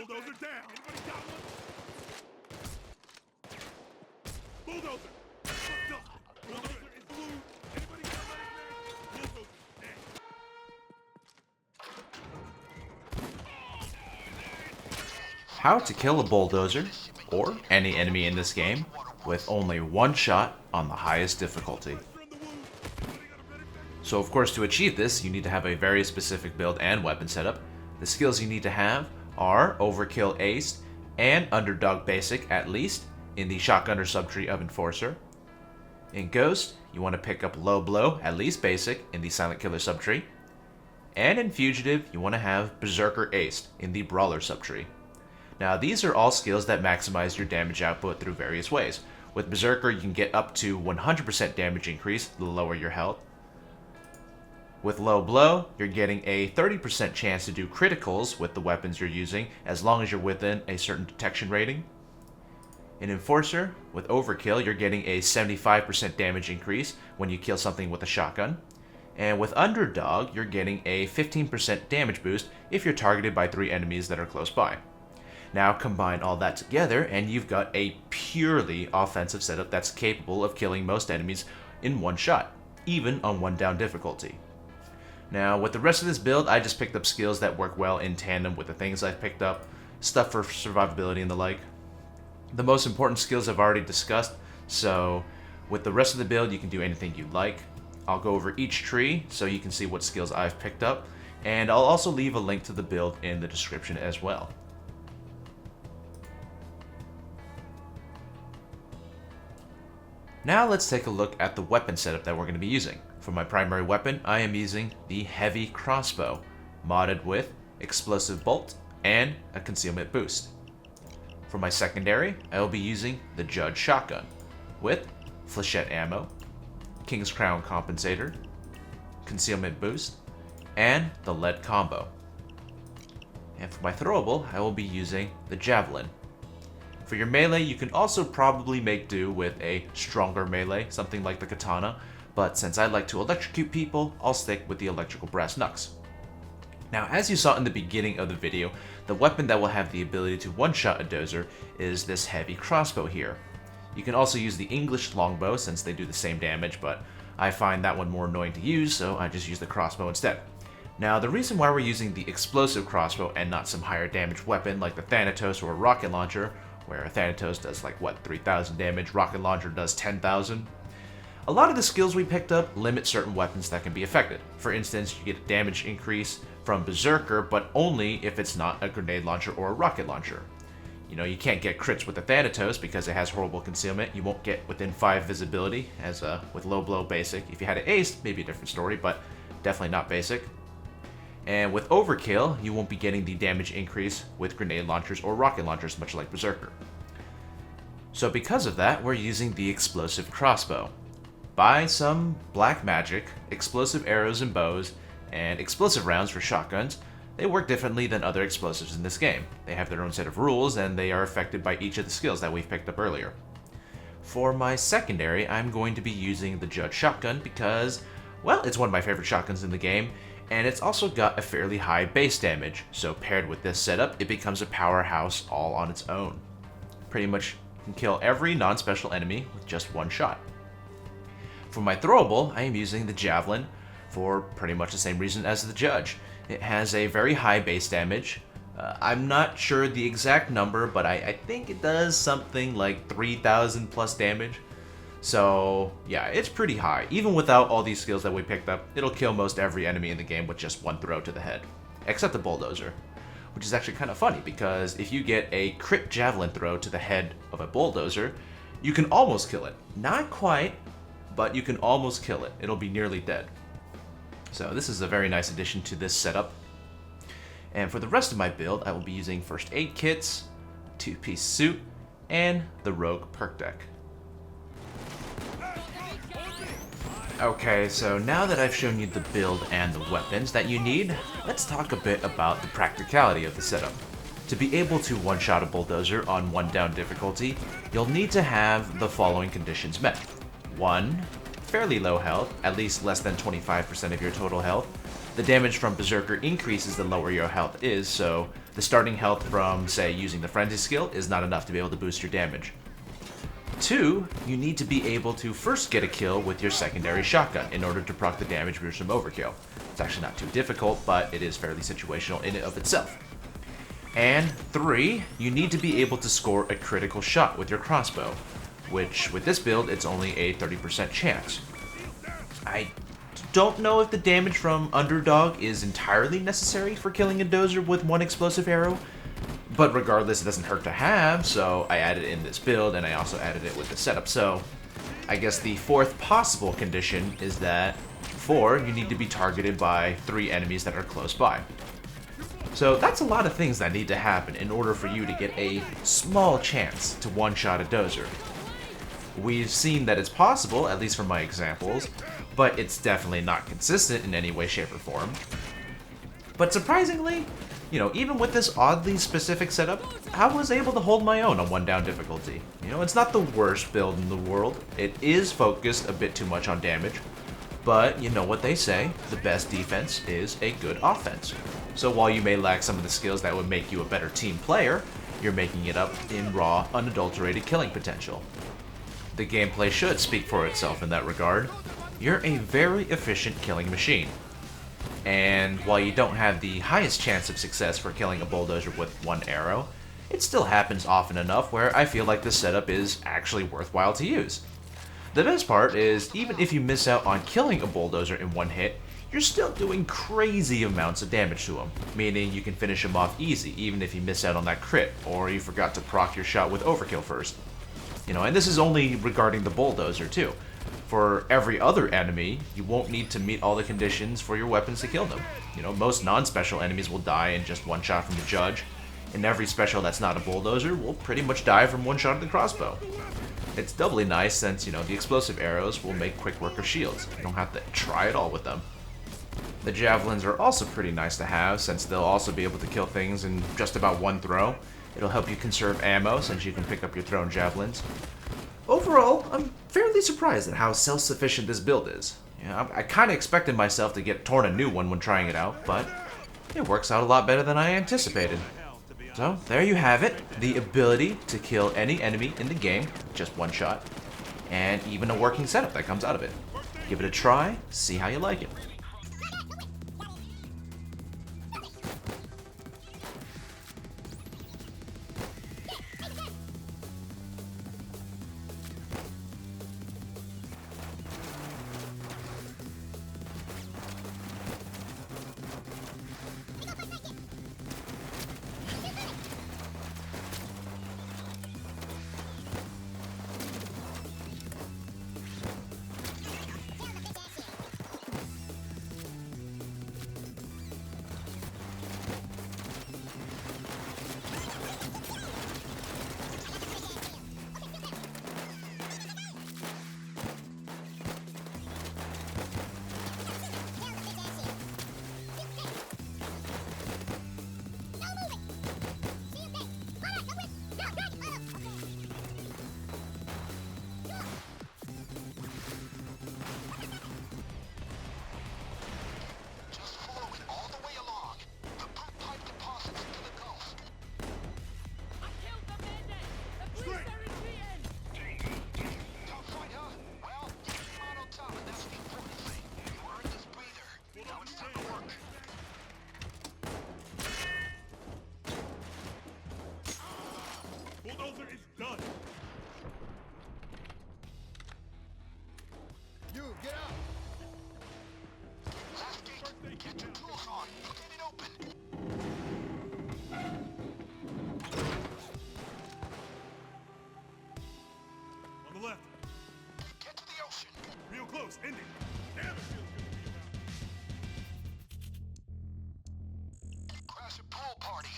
Bulldozer down. Anybody got one? Bulldozer. Fucked up. Bulldozer is blue. Anybody got medic man? Bulldozer dead. How to kill a bulldozer, or any enemy in this game, with only one shot on the highest difficulty. So of course, to achieve this, you need to have a very specific build and weapon setup. The skills you need to have are Overkill Aced and Underdog Basic at least in the Shotgunner subtree of Enforcer. In Ghost, you want to pick up Low Blow, at least Basic, in the Silent Killer subtree. And in Fugitive, you want to have Berserker Aced in the Brawler subtree. Now these are all skills that maximize your damage output through various ways. With Berserker, you can get up to 100% damage increase the lower your health. With Low Blow, you're getting a 30% chance to do criticals with the weapons you're using as long as you're within a certain detection rating. In Enforcer, with Overkill, you're getting a 75% damage increase when you kill something with a shotgun. And with Underdog, you're getting a 15% damage boost if you're targeted by 3 enemies that are close by. Now combine all that together and you've got a purely offensive setup that's capable of killing most enemies in one shot, even on 1 down difficulty. Now with the rest of this build, I just picked up skills that work well in tandem with the things I've picked up, stuff for survivability and the like. The most important skills I've already discussed, so with the rest of the build you can do anything you like. I'll go over each tree so you can see what skills I've picked up, and I'll also leave a link to the build in the description as well. Now let's take a look at the weapon setup that we're going to be using. For my primary weapon, I am using the Heavy Crossbow, modded with Explosive Bolt and a Concealment Boost. For my secondary, I will be using the Judge Shotgun, with Flechette Ammo, King's Crown Compensator, Concealment Boost, and the Lead Combo. And for my throwable, I will be using the Javelin. For your melee, you can also probably make do with a stronger melee, something like the Katana, but since I like to electrocute people, I'll stick with the Electrical Brass Knucks. Now, as you saw in the beginning of the video, the weapon that will have the ability to one-shot a dozer is this Heavy Crossbow here. You can also use the English Longbow since they do the same damage, but I find that one more annoying to use, so I just use the crossbow instead. Now, the reason why we're using the Explosive Crossbow and not some higher damage weapon like the Thanatos or a Rocket Launcher, where a Thanatos does like, 3,000 damage, Rocket Launcher does 10,000. A lot of the skills we picked up limit certain weapons that can be affected. For instance, you get a damage increase from Berserker, but only if it's not a grenade launcher or a rocket launcher. You know, you can't get crits with the Thanatos because it has horrible concealment. You won't get within 5 visibility as with Low Blow Basic. If you had it aced, maybe a different story, but definitely not basic. And with Overkill, you won't be getting the damage increase with grenade launchers or rocket launchers, much like Berserker. So because of that, we're using the Explosive Crossbow. By some black magic, explosive arrows and bows, and explosive rounds for shotguns, they work differently than other explosives in this game. They have their own set of rules, and they are affected by each of the skills that we've picked up earlier. For my secondary, I'm going to be using the Judge Shotgun because, well, it's one of my favorite shotguns in the game, and it's also got a fairly high base damage, so paired with this setup, it becomes a powerhouse all on its own. Pretty much can kill every non-special enemy with just one shot. For my throwable, I am using the Javelin for pretty much the same reason as the Judge. It has a very high base damage. I'm not sure the exact number, but I think it does something like 3,000 plus damage. So yeah, it's pretty high. Even without all these skills that we picked up, it'll kill most every enemy in the game with just one throw to the head. Except the Bulldozer, which is actually kind of funny because if you get a crit Javelin throw to the head of a Bulldozer, you can almost kill it. Not quite, but you can almost kill it. It'll be nearly dead. So this is a very nice addition to this setup. And for the rest of my build, I will be using first aid kits, 2-piece suit, and the Rogue perk deck. Okay, so now that I've shown you the build and the weapons that you need, let's talk a bit about the practicality of the setup. To be able to one-shot a Bulldozer on 1 down difficulty, you'll need to have the following conditions met. 1. Fairly low health, at least less than 25% of your total health. The damage from Berserker increases the lower your health is, so the starting health from, say, using the Frenzy skill is not enough to be able to boost your damage. 2, you need to be able to first get a kill with your secondary shotgun in order to proc the damage boost from overkill. It's actually not too difficult, but it is fairly situational in and of itself. And 3, you need to be able to score a critical shot with your crossbow, which with this build, it's only a 30% chance. I don't know if the damage from Underdog is entirely necessary for killing a dozer with one explosive arrow, but regardless, it doesn't hurt to have, so I added it in this build, and I also added it with the setup. So I guess the 4th possible condition is that 4, you need to be targeted by 3 enemies that are close by. So that's a lot of things that need to happen in order for you to get a small chance to one-shot a dozer. We've seen that it's possible, at least from my examples, but it's definitely not consistent in any way, shape, or form. But surprisingly, even with this oddly specific setup, I was able to hold my own on 1-down difficulty. It's not the worst build in the world. It is focused a bit too much on damage, but you know what they say, the best defense is a good offense. So while you may lack some of the skills that would make you a better team player, you're making it up in raw, unadulterated killing potential. The gameplay should speak for itself in that regard. You're a very efficient killing machine. And while you don't have the highest chance of success for killing a bulldozer with 1 arrow, it still happens often enough where I feel like this setup is actually worthwhile to use. The best part is, even if you miss out on killing a bulldozer in 1 hit, you're still doing crazy amounts of damage to him, meaning you can finish him off easy even if you miss out on that crit, or you forgot to proc your shot with overkill first. And this is only regarding the bulldozer too. For every other enemy, you won't need to meet all the conditions for your weapons to kill them. Most non-special enemies will die in just 1 shot from the judge, and every special that's not a bulldozer will pretty much die from 1 shot of the crossbow. It's doubly nice since, the explosive arrows will make quick work of shields. You don't have to try it all with them. The javelins are also pretty nice to have since they'll also be able to kill things in just about 1 throw. It'll help you conserve ammo since you can pick up your thrown javelins. Overall, I'm fairly surprised at how self-sufficient this build is. I kind of expected myself to get torn a new one when trying it out, but it works out a lot better than I anticipated. So, there you have it, the ability to kill any enemy in the game, just 1 shot, and even a working setup that comes out of it. Give it a try, see how you like it. Bulldozer is done. You, get out! Last gate, get your tools on. Get it open. On the left. Get to the ocean. Real close. Ending. Damn, it feels good to be around. Crash a pool party.